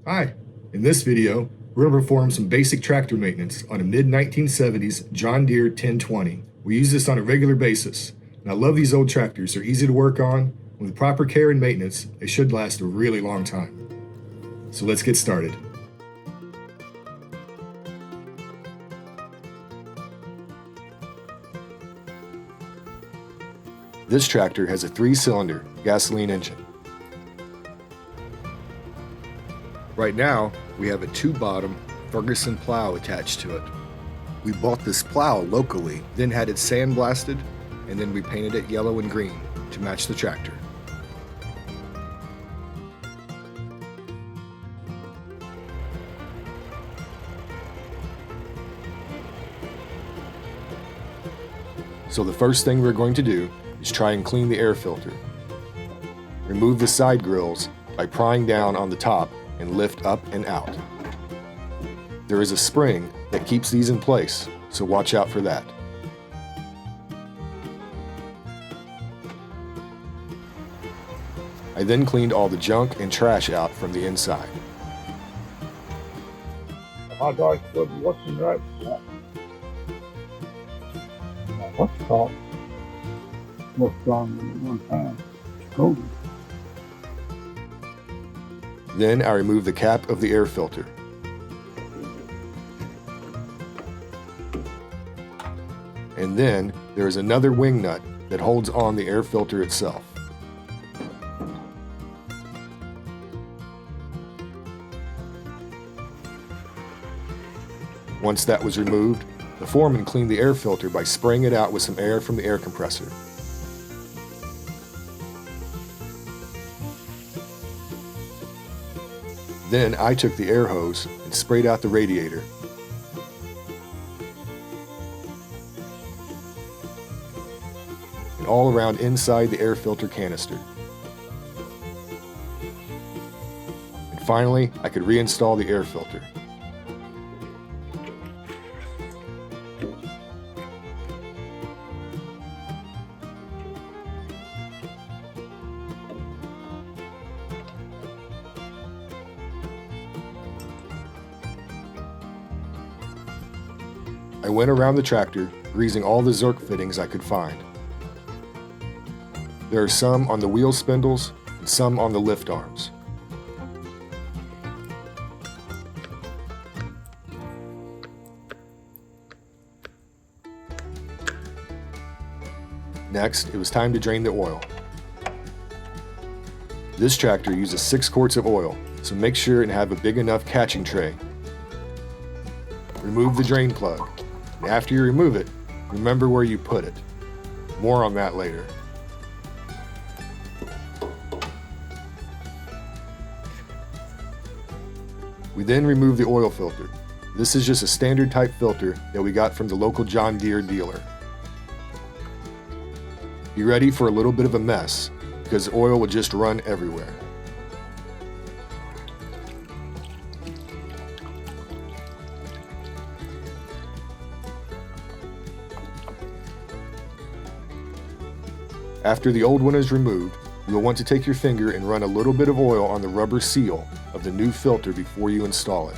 Hi, in this video, we're going to perform some basic tractor maintenance on a mid-1970s John Deere 1020. We use this on a regular basis, and I love these old tractors. They're easy to work on. With proper care and maintenance, they should last a really long time. So let's get started. This tractor has a 3-cylinder gasoline engine. Right now, we have a 2-bottom Ferguson plow attached to it. We bought this plow locally, then had it sandblasted, and then we painted it yellow and green to match the tractor. So the first thing we're going to do is try and clean the air filter. Remove the side grills by prying down on the top and lift up and out. There is a spring that keeps these in place, so watch out for that. I then cleaned all the junk and trash out from the inside. Hot dog still be looking right. Yeah. What's it called? Looked on one time. Cool. Then I remove the cap of the air filter. And then there is another wing nut that holds on the air filter itself. Once that was removed, the foreman cleaned the air filter by spraying it out with some air from the air compressor. Then I took the air hose and sprayed out the radiator. And all around inside the air filter canister. And finally, I could reinstall the air filter. I went around the tractor, greasing all the Zerk fittings I could find. There are some on the wheel spindles and some on the lift arms. Next, it was time to drain the oil. This tractor uses 6 quarts of oil, so make sure and have a big enough catching tray. Remove the drain plug. And after you remove it, remember where you put it. More on that later. We then remove the oil filter. This is just a standard type filter that we got from the local John Deere dealer. Be ready for a little bit of a mess, because the oil will just run everywhere. After the old one is removed, you will want to take your finger and run a little bit of oil on the rubber seal of the new filter before you install it.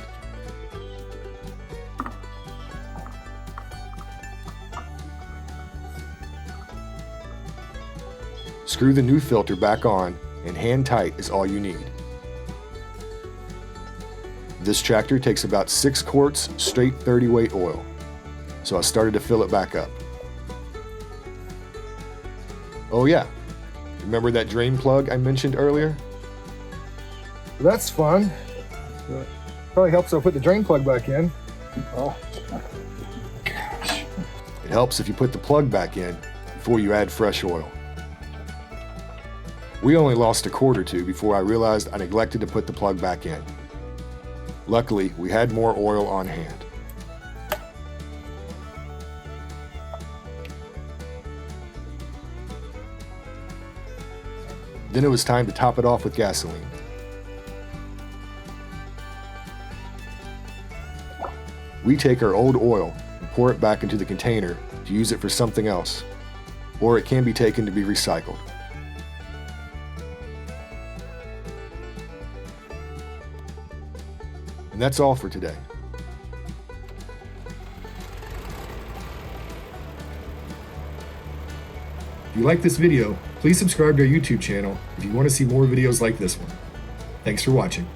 Screw the new filter back on, and hand tight is all you need. This tractor takes about 6 quarts straight 30 weight oil, so I started to fill it back up. Oh yeah, remember that drain plug I mentioned earlier? That's fun. Probably helps if I put the drain plug back in. Oh, gosh. It helps if you put the plug back in before you add fresh oil. We only lost a quart or two before I realized I neglected to put the plug back in. Luckily, we had more oil on hand. Then it was time to top it off with gasoline. We take our old oil and pour it back into the container to use it for something else, or it can be taken to be recycled. And that's all for today. If you like this video, please subscribe to our YouTube channel if you want to see more videos like this one. Thanks for watching.